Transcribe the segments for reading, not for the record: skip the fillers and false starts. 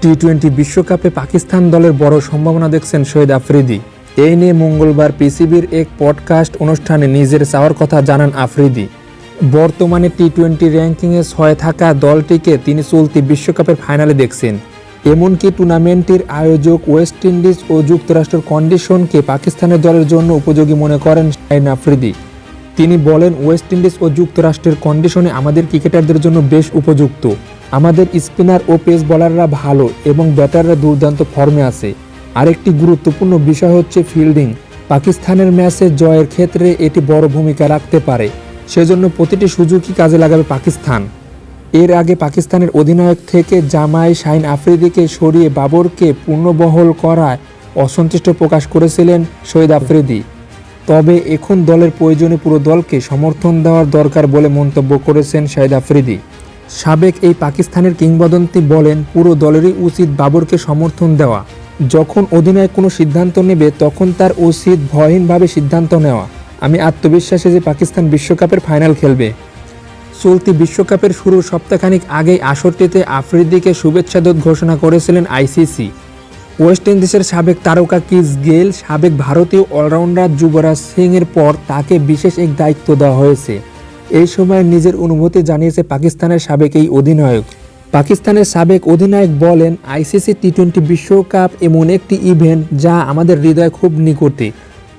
টি-20 বিশ্বকাপে পাকিস্তান দলের বড় সম্ভাবনা দেখছেন শহীদ আফ্রিদি। এই নিয়ে মঙ্গলবার পিসিবির এক পডকাস্ট অনুষ্ঠানে নিজের চাওয়ার কথা জানান আফ্রিদি। বর্তমানে টি-20 র্যাঙ্কিংয়ে 6 থাকা দলটিকে তিনি চলতি বিশ্বকাপের ফাইনালে দেখছেন। এমনকি টুর্নামেন্টের আয়োজক ওয়েস্ট ইন্ডিজ ও যুক্তরাষ্ট্রের কন্ডিশনকে পাকিস্তানের দলের জন্য উপযোগী মনে করেন শাহিন আফ্রিদি। তিনি বলেন, ওয়েস্ট ইন্ডিজ ও যুক্তরাষ্ট্রের কন্ডিশনে আমাদের ক্রিকেটারদের জন্য বেশ উপযুক্ত। আমাদের স্পিনার ও পেস বোলাররা ভালো এবং ব্যাটাররা দুর্দান্ত ফর্মে আছে। আরেকটি গুরুত্বপূর্ণ বিষয় হচ্ছে ফিল্ডিং। পাকিস্তানের ম্যাচে জয়ের ক্ষেত্রে এটি বড় ভূমিকা রাখতে পারে, সেজন্য প্রতিটি সুযোগই কাজে লাগাবে পাকিস্তান। এর আগে পাকিস্তানের অধিনায়ক থেকে জামাই শাহিন আফ্রিদিকে সরিয়ে বাবরকে পুনর্বহাল করায় অসন্তুষ্ট প্রকাশ করেছিলেন শহীদ আফ্রিদি। তবে এখন দলের প্রয়োজনে পুরো দলকে সমর্থন দেওয়ার দরকার বলে মন্তব্য করেছেন শহীদ আফ্রিদি। সাবেক এই পাকিস্তানের কিংবদন্তি বলেন, পুরো দলেরই উচিত বাবরকে সমর্থন দেওয়া। যখন অধিনায়ক কোনো সিদ্ধান্ত নেবে তখন তার উচিত ভয়হীনভাবে সিদ্ধান্ত নেওয়া। আমি আত্মবিশ্বাসী যে পাকিস্তান বিশ্বকাপের ফাইনাল খেলবে। চলতি বিশ্বকাপের শুরুর সপ্তাহখানিক আগেই আসরটিতে আফ্রিদিকে শুভেচ্ছাদূত ঘোষণা করেছিলেন আইসিসি। ওয়েস্ট ইন্ডিজের সাবেক তারকা ক্রিস গেইল, সাবেক ভারতীয় অলরাউন্ডার যুবরাজ সিংয়ের পর তাকে বিশেষ এক দায়িত্ব দেওয়া হয়েছে। এই সময় নিজের অনুভূতি জানিয়েছে পাকিস্তানের সাবেক এই অধিনায়ক। পাকিস্তানের সাবেক অধিনায়ক বলেন, আইসিসি টি-20 বিশ্বকাপ এমন একটি ইভেন্ট যা আমাদের হৃদয় খুব নিকটে।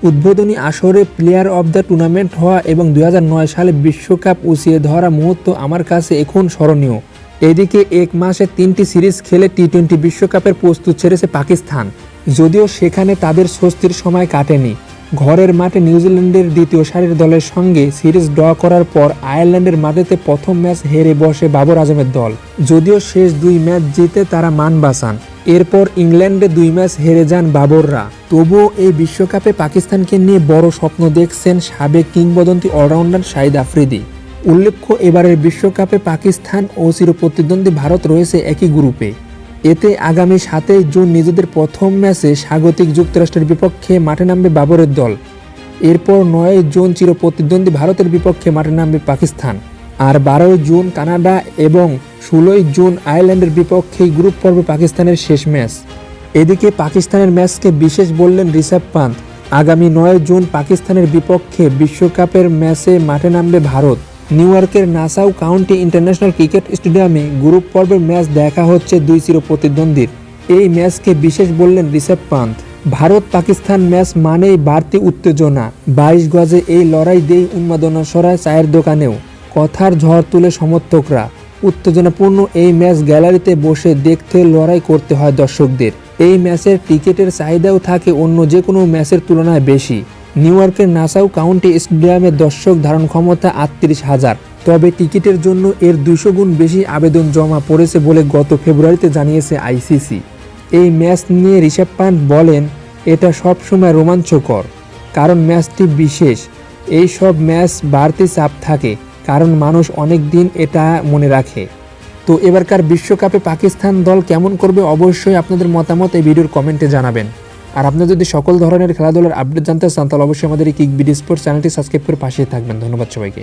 উদ্বোধনী আসরে প্লেয়ার অব দ্য টুর্নামেন্ট হওয়া এবং 2009 সালে বিশ্বকাপ উঁচিয়ে ধরা মুহূর্ত আমার কাছে এখন স্মরণীয়। এদিকে এক মাসে 3টি সিরিজ খেলে টি-20 বিশ্বকাপের প্রস্তুত ছেড়েছে পাকিস্তান। যদিও সেখানে তাদের স্বস্তির সময় কাটেনি। ঘরের মাঠে নিউজিল্যান্ডের দ্বিতীয় সারির দলের সঙ্গে সিরিজ ড্র করার পর আয়ারল্যান্ডের মাটিতে প্রথম ম্যাচ হেরে বসে বাবর আজমের দল। যদিও শেষ 2 ম্যাচ জিতে তারা মান বাঁচান। এরপর ইংল্যান্ডে 2 ম্যাচ হেরে যান বাবররা। তবুও এই বিশ্বকাপে পাকিস্তানকে নিয়ে বড় স্বপ্ন দেখছেন সাবেক কিংবদন্তি অলরাউন্ডার শাহিদ আফ্রিদি। উল্লেখ্য, এবারের বিশ্বকাপে পাকিস্তান ও চিরপ্রতিদ্বন্দ্বী ভারত রয়েছে একই গ্রুপে। এতে আগামী 7 জুন নিজেদের প্রথম ম্যাচে স্বাগতিক যুক্তরাষ্ট্রের বিপক্ষে মাঠে নামবে বাবরের দল। এরপর 9 জুন চিরপ্রতিদ্বন্দ্বী ভারতের বিপক্ষে মাঠে নামবে পাকিস্তান। আর 12 জুন কানাডা এবং 16 জুন আয়ারল্যান্ডের বিপক্ষে গ্রুপ পর্বে পাকিস্তানের শেষ ম্যাচ। এদিকে পাকিস্তানের ম্যাচকে বিশেষ বললেন ঋষভ পান্ত। আগামী 9 জুন পাকিস্তানের বিপক্ষে বিশ্বকাপের ম্যাচে মাঠে নামবে ভারত। নিউ ইয়র্কের নাসাউ কাউন্টি ইন্টারন্যাশনাল ক্রিকেট স্টেডিয়ামে গ্রুপ পর্বের ম্যাচ দেখা হচ্ছে 2 চিরপ্রতিদ্বন্দ্বীর। এই ম্যাচকে বিশেষ বললেন ঋষভ পান্ত। ভারত পাকিস্তান ম্যাচ মানেই বাড়তি উত্তেজনা। 22 গজে এই লড়াই দেই উন্মাদনা সরায় চায়ের দোকানেও। কথার ঝড় তুলে সমর্থকরা। উত্তেজনাপূর্ণ এই ম্যাচ গ্যালারিতে বসে দেখতে লড়াই করতে হয় দর্শকদের। এই ম্যাচের টিকিটের চাহিদাও থাকে অন্য যে কোনো ম্যাচের তুলনায় বেশি। নিউ ইয়র্কের নাসাউ কাউন্টি স্টেডিয়ামের দর্শক ধারণ ক্ষমতা 38,000। তবে টিকিটের জন্য এর 200 গুণ বেশি আবেদন জমা পড়েছে বলে গত ফেব্রুয়ারিতে জানিয়েছে আইসিসি। এই ম্যাচ নিয়ে ঋষভ পান্ত বলেন, এটা সবসময় রোমাঞ্চকর, কারণ ম্যাচটি বিশেষ। এই সব ম্যাচ বাড়তি চাপ থাকে, কারণ মানুষ অনেক দিন এটা মনে রাখে। তো এবারকার বিশ্বকাপে পাকিস্তান দল কেমন করবে অবশ্যই আপনাদের মতামত এই ভিডিওর কমেন্টে জানাবেন। আর আপনারা যদি সকল ধরনের খেলাধুলার আপডেট জানতে চান তাহলে অবশ্যই আমাদের এই কিক বিডি স্পোর্টস চ্যানেলটি সাবস্ক্রাইব করে পাশে থাকবেন। ধন্যবাদ সবাইকে।